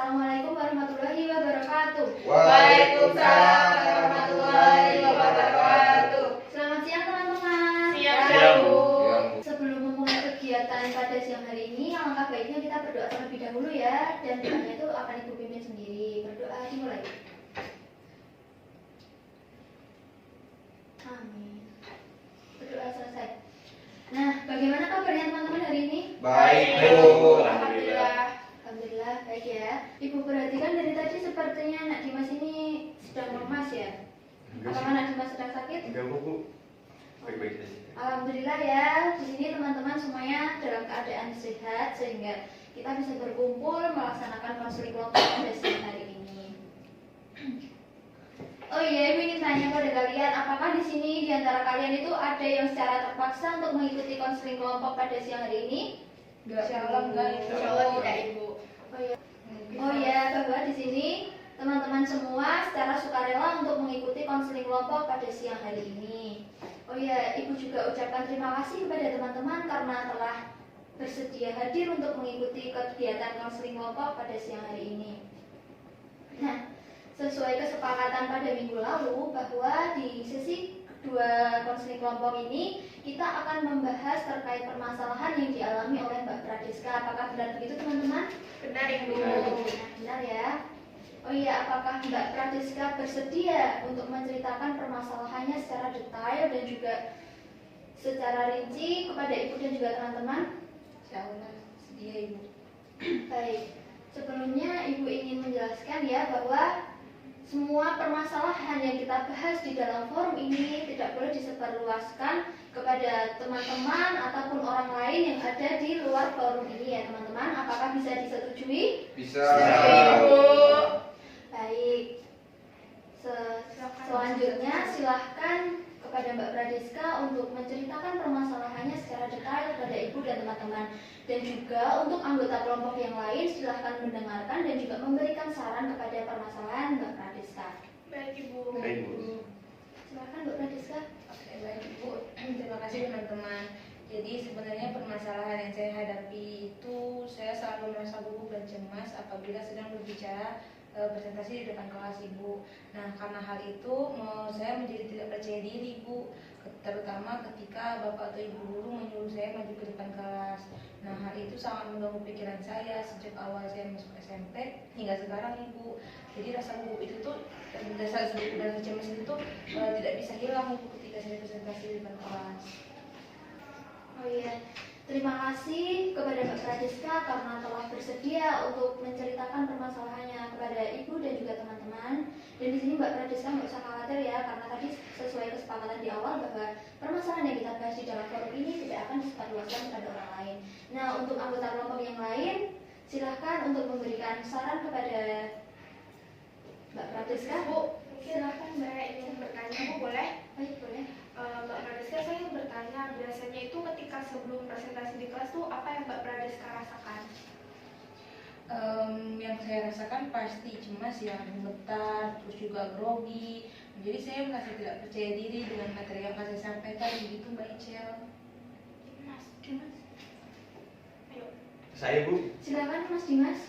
Assalamualaikum warahmatullahi wabarakatuh. Waalaikumsalam warahmatullahi wabarakatuh. Selamat siang teman-teman. Siang, Bu. Sebelum memulai kegiatan pada siang hari ini, alangkah baiknya kita berdoa terlebih dahulu ya. Dan doanya itu akan Ibu pimpin sendiri. Berdoa dimulai. Amin. Berdoa selesai. Nah, bagaimana kabarnya teman-teman hari ini? Baik, Bu. Alhamdulillah. Alhamdulillah, baik ya. Ibu perhatikan dari tadi sepertinya anak Dimas ini sedang lemas ya. Apakah anak Dimas sedang sakit? Enggak, Bu. Baik-baik saja. Alhamdulillah ya. Di sini teman-teman semuanya dalam keadaan sehat sehingga kita bisa berkumpul melaksanakan konseling kelompok pada siang hari ini. Oh iya, Ibu ingin tanya pada kalian, apakah di sini di antara kalian itu ada yang secara terpaksa untuk mengikuti konseling kelompok pada siang hari ini? Insyaallah enggak, Insyaallah tidak, Ibu. Oh ya, bahwa di sini teman-teman semua secara sukarela untuk mengikuti konseling kelompok pada siang hari ini. Oh ya, Ibu juga ucapkan terima kasih kepada teman-teman karena telah bersedia hadir untuk mengikuti kegiatan konseling kelompok pada siang hari ini. Nah, sesuai kesepakatan pada minggu lalu bahwa di sesi kedua konseling kelompok ini kita akan membahas terkait permasalahan yang dialami oleh Mbak Pradiska. Apakah benar begitu teman-teman? Benar, Ibu. Nah, benar ya. Oh iya, apakah Mbak Pradiska bersedia untuk menceritakan permasalahannya secara detail dan juga secara rinci kepada Ibu dan juga teman-teman? Insyaallah sedia, Ibu. Baik, sebelumnya Ibu ingin menjelaskan ya bahwa semua permasalahan yang kita bahas di dalam forum ini tidak boleh disebarluaskan kepada teman-teman ataupun orang lain yang ada di luar forum ini ya teman-teman. Apakah bisa disetujui? Bisa. Ibu. Baik. Selanjutnya silahkan kepada Mbak Pradiska untuk menceritakan permasalahannya secara detail kepada Ibu dan teman-teman. Dan juga untuk anggota kelompok yang lain silahkan mendengarkan dan juga memberikan saran kepada permasalahan Mbak Pradiska. Baik, Ibu. Baik, Bu. Silahkan Mbak Pradiska. Oke, baik, Ibu. Terima kasih teman-teman. Jadi sebenarnya permasalahan yang saya hadapi itu saya selalu merasa gugup dan cemas apabila sedang berbicara presentasi di depan kelas, Ibu. Nah, karena hal itu saya menjadi tidak percaya diri, Bu, terutama ketika Bapak atau Ibu guru menyuruh saya maju ke depan kelas. Nah, hal itu sangat mengganggu pikiran saya sejak awal saya masuk SMP hingga sekarang, Ibu. Jadi rasa gugup itu tuh rasa gugup dan cemas itu tuh tidak bisa hilang, Ibu, ketika saya presentasi di depan kelas. Oh iya, terima kasih kepada Mbak Pradiska karena telah bersedia untuk menceritakan permasalahannya kepada Ibu dan juga teman-teman. Dan di sini Mbak Pradiska nggak usah khawatir ya, karena tadi sesuai kesepakatan di awal bahwa permasalahan yang kita bahas di dalam forum ini tidak akan disebarluaskan kepada orang lain. Nah, untuk anggota kelompok yang lain, silahkan untuk memberikan saran kepada Mbak Pradiska. Bu, Silahkan Mbak. saya ingin bertanya, Bu, boleh? Baik, boleh. Mbak Pradiska, saya ingin bertanya, biasanya itu ketika sebelum presentasi di kelas tuh apa yang Mbak Pradiska rasakan? Yang saya rasakan pasti cemas ya, gemetar, terus juga grogi. Jadi saya merasa tidak percaya diri dengan materi yang akan saya sampaikan, begitu Mbak Icel. Mas. Ayo. Saya, Bu. Silakan Mas Dimas.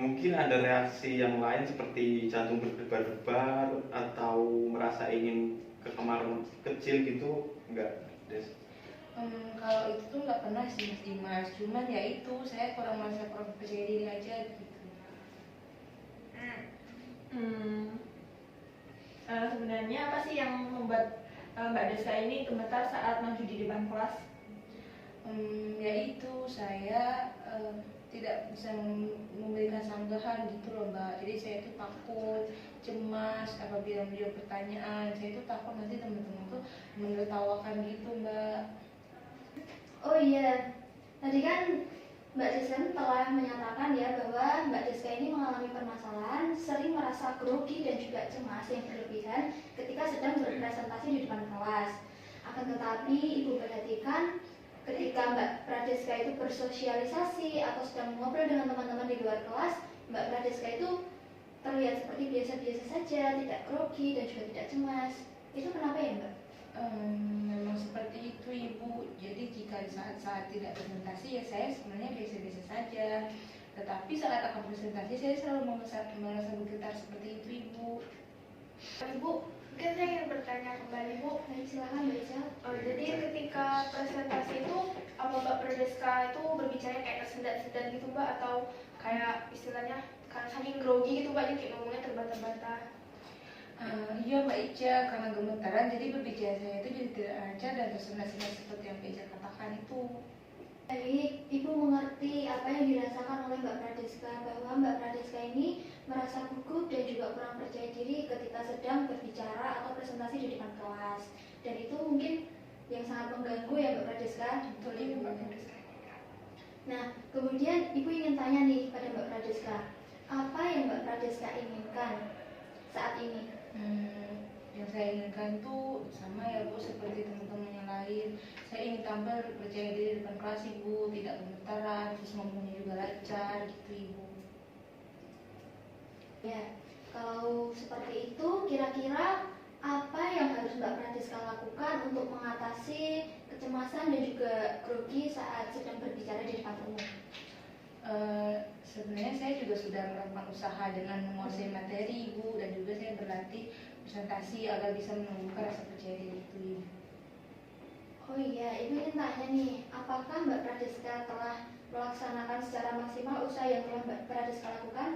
Mungkin ada reaksi yang lain seperti jantung berdebar-debar atau merasa ingin ke kamar kecil gitu, enggak, Des? Kalau itu tuh nggak pernah sih Mas Dimas, cuman ya itu saya kurang percaya diri aja gitu. Sebenarnya apa sih yang membuat Mbak Deska ini gemetar saat maju di depan kelas? Ya itu saya tidak bisa memberikan sanggahan gitu loh Mbak. Jadi saya itu takut, cemas apabila menjawab pertanyaan. Saya itu takut nanti teman-teman tuh menertawakan gitu Mbak. Oh iya, tadi kan Mbak Deska telah menyatakan ya bahwa Mbak Deska ini mengalami permasalahan sering merasa grogi dan juga cemas yang berlebihan ketika sedang berpresentasi di depan kelas. Akan tetapi Ibu perhatikan ketika Mbak Pradiska itu bersosialisasi atau sedang ngobrol dengan teman-teman di luar kelas, Mbak Pradiska itu terlihat seperti biasa-biasa saja, tidak grogi dan juga tidak cemas. Itu kenapa ya Mbak? Memang seperti itu Ibu. Jadi jika di saat-saat tidak presentasi ya saya sebenarnya biasa-biasa saja. Tetapi Tapi saat akan presentasi saya selalu merasa bergetar seperti itu, Ibu. Ibu, mungkin saya ingin bertanya kembali, Bu. Baik, silakan Mbak Ica. Jadi ketika presentasi itu, apa Mbak Pradeska itu berbicara kayak tersendat-sendat gitu Mbak, atau kayak istilahnya karena saking grogi gitu Mbak, jadi kayak ngomongnya terbata-bata? Iya Mbak Ica, karena gemetaran jadi berbicara saya itu jadi tidak lancar dan tersendat-sendat seperti yang Mbak Ica katakan itu. Baik, Ibu mengerti apa yang dirasakan oleh Mbak Pradeska, bahwa Mbak Pradeska ini merasa gugup dan juga kurang percaya diri ketika sedang berbicara atau presentasi di depan kelas. Dan itu mungkin yang sangat mengganggu ya Mbak Pradeska. Betul Ibu. Nah, kemudian Ibu ingin tanya nih pada Mbak Pradeska, apa yang Mbak Pradeska inginkan saat ini? Yang saya inginkan tuh sama ya Bu, seperti teman-teman yang lain. Saya ingin tampil percaya diri di depan kelas Ibu, tidak gemetaran, terus ngomongnya juga lancar gitu Ibu. Ya, kalau seperti itu, kira-kira apa yang harus Mbak Pradeska lakukan untuk mengatasi kecemasan dan juga grogi saat sedang berbicara di depan umum? Sebenarnya saya juga sudah melakukan usaha dengan menguasai materi Ibu, dan juga saya berlatih presentasi agar bisa menumbuhkan rasa percaya diri itu Ibu. Oh iya, Ibu ingin tanya nih, apakah Mbak Pradeska telah melaksanakan secara maksimal usaha yang telah Mbak Pradeska lakukan?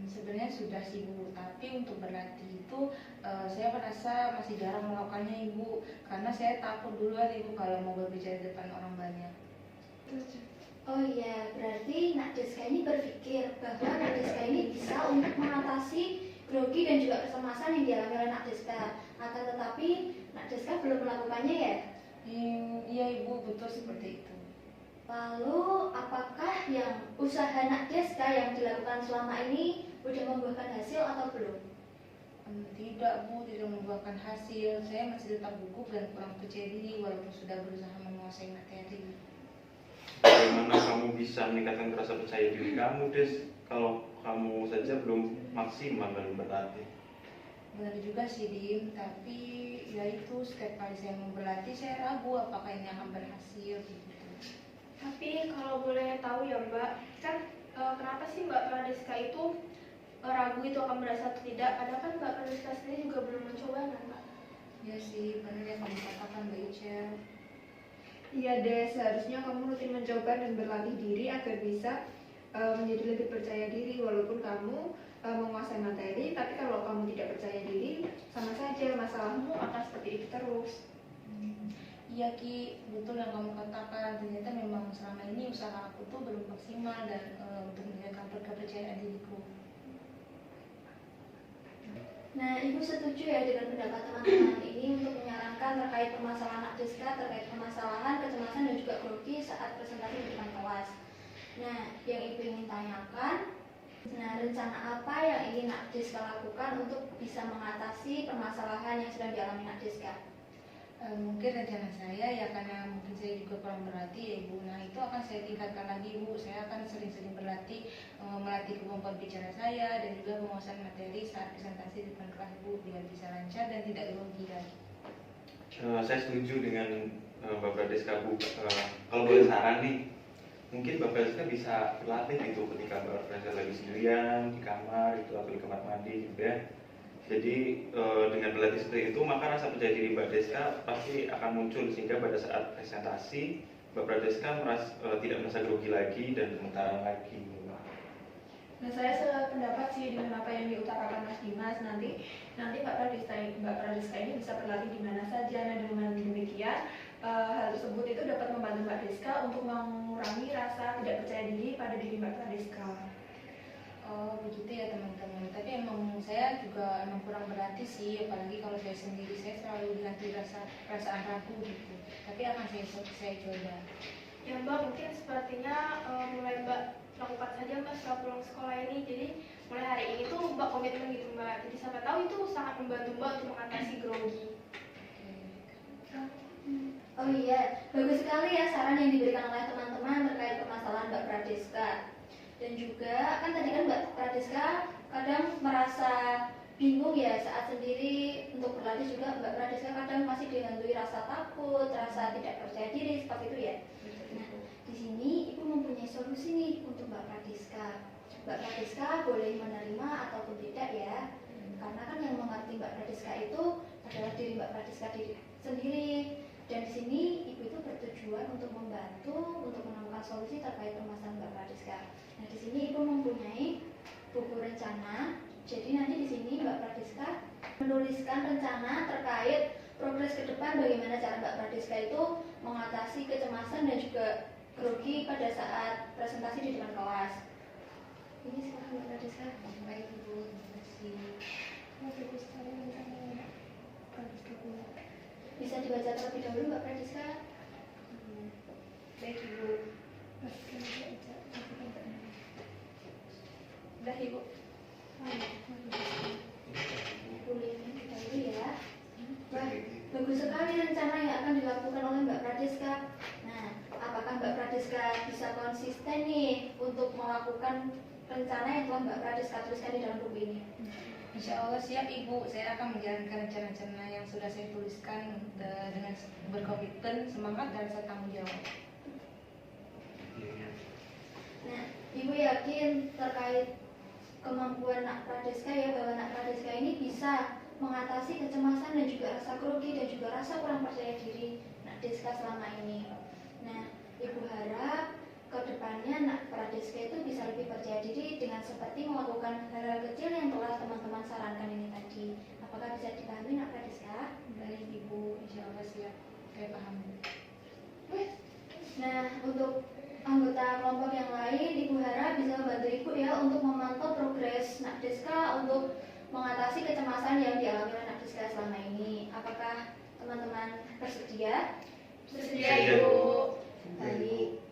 Sebenarnya sudah sih Bu, tapi untuk berlatih itu saya merasa masih jarang melakukannya Ibu, karena saya takut duluan Ibu kalau mau berbicara di depan orang banyak. Oh iya, berarti Nak Deska ini berpikir bahwa Nak Deska ini bisa untuk mengatasi grogi dan juga kecemasan yang dialami oleh Nak Deska. Akan tetapi Nak Deska belum melakukannya ya? Iya Ibu, betul seperti itu. Lalu apakah yang usaha Nak Deska yang dilakukan selama ini sudah membuahkan hasil atau belum? Tidak Bu, tidak membuahkan hasil. Saya masih tetap gugup dan kurang percaya diri walaupun sudah berusaha menguasai materi. Bagaimana kamu bisa meningkatkan rasa percaya diri kamu, Des, kalau kamu saja belum maksimal dalam berlatih? Benar juga sih Dim, tapi ya itu setiap kali saya mau berlatih saya ragu apakah ini akan berhasil gitu. Tapi kalau boleh tahu ya Mbak, kan kenapa sih Mbak Pradeska itu ragu itu akan berhasil atau tidak? Padahal kan Mbak Pradeska sendiri juga belum mencoba kan Mbak? Ya sih, benar yang kamu katakan Mbak Ica. Iya deh, seharusnya kamu rutin mencoba dan berlatih diri agar bisa menjadi lebih percaya diri. Walaupun kamu menguasai materi, tapi kalau kamu tidak percaya diri, sama saja masalahmu akan seperti itu terus. Iya Ki, betul yang kamu katakan. Ternyata memang selama ini usaha aku tuh belum maksimal dan untuk menjaga kepercayaan diriku. Nah, Ibu setuju ya dengan pendapat teman-teman ini untuk menyarankan terkait permasalahan Nak Deska, terkait permasalahan kecemasan dan juga grogi saat presentasi di depan kelas. Nah, yang Ibu ingin tanyakan, rencana apa yang ingin Nak Deska lakukan untuk bisa mengatasi permasalahan yang sedang dialami Nak Deska? Mungkin rencana saya ya, karena mungkin saya juga kurang berlatih ya Ibu. Nah itu akan saya tingkatkan lagi Ibu. Saya akan sering-sering berlatih, melatih kemampuan bicara saya dan juga penguasaan materi saat presentasi di depan kelas Ibu, biar bisa lancar dan tidak grogi lagi. Saya setuju dengan Mbak Pradeska Bu. Kalau boleh saran nih, mungkin Mbak Pradeska bisa berlatih gitu ketika Mbak Pradeska lagi sendirian di kamar itu atau di kamar mandi gitu ya. Jadi dengan berlatih seperti itu maka rasa percaya diri Mbak Deska pasti akan muncul, sehingga pada saat presentasi Mbak Pradeska tidak merasa grogi lagi dan gemetaran lagi. Nah, saya sependapat sih dengan apa yang diutarakan Mas Dimas. Nanti Mbak Pradeska ini bisa berlatih di mana saja. Nah, dengan demikian hal tersebut itu dapat membantu Mbak Deska untuk mengurangi rasa tidak percaya diri pada diri Mbak Pradeska. Oh begitu ya teman-teman. Tapi emang saya juga kurang berlatih sih, apalagi kalau saya sendiri, saya selalu dihantui perasaan ragu gitu. Tapi akan saya coba. Ya Mbak, mungkin sepertinya mulai Mbak lakukan saja Mbak setelah pulang sekolah ini. Jadi mulai hari ini tuh Mbak komitmen gitu Mbak. Jadi siapa tahu itu sangat membantu Mbak untuk mengatasi grogi. Oh iya, bagus sekali ya saran yang diberikan oleh teman-teman terkait permasalahan Mbak Pradeska. Dan juga kan tadi kan Mbak Pradeska kadang merasa bingung ya saat sendiri untuk berlatih, juga Mbak Pradeska kadang masih dihantui rasa takut, rasa tidak percaya diri seperti itu ya. Nah, di sini Ibu mempunyai solusi nih untuk Mbak Mbak Pradiska. Mbak Pradiska boleh menerima ataupun tidak ya, karena kan yang mengerti Mbak Pradiska itu adalah diri Mbak Pradiska diri sendiri. Dan di sini ibu itu bertujuan untuk membantu untuk menemukan solusi terkait permasalahan Mbak Pradiska. Nah di sini ibu mempunyai buku rencana. Jadi nanti di sini Mbak Pradiska menuliskan rencana terkait progres ke depan bagaimana cara Mbak Pradiska itu mengatasi kecemasan dan juga grogi pada saat presentasi di depan kelas. Ini sekarang Mbak Pradiska. Baik Ibu, terima kasih. Bagus sekali rencananya Pradiska punya. Bisa dibaca terlebih dahulu Mbak Pradiska. Baik Ibu. Pradiska bisa baca. Udah Ibu. Boleh kita dulu ya. Wah, bagus sekali rencana yang akan dilakukan oleh Mbak Pradiska. Nah, apakah Mbak Pradiska bisa konsisten nih untuk melakukan rencana yang telah Mbak Pradiska tuliskan di dalam buku ini? Insya Allah siap Ibu, saya akan menjalankan rencana-rencana yang sudah saya tuliskan dengan berkomitmen, semangat, dan rasa tanggung jawab. Nah, Ibu yakin terkait kemampuan Nak Pradiska ya, bahwa Nak Pradiska ini bisa mengatasi kecemasan dan juga rasa grogi dan juga rasa kurang percaya diri Nak Diska selama ini. Nah, Ibu harap ke depannya Nak Pradiska itu bisa lebih percaya diri dengan seperti melakukan hal-hal kecil yang telah teman-teman sarankan ini tadi. Apakah bisa dipahami Nak Pradiska? Baik Ibu, insya Allah siap. Saya paham. Nah, untuk anggota kelompok yang lain, Ibu harap bisa membantu Ibu ya untuk memantau progres Nak Diska untuk mengatasi kecemasan yang dialami oleh Nak Diska selama ini. Apakah teman-teman bersedia? Bersedia Ibu. Baik.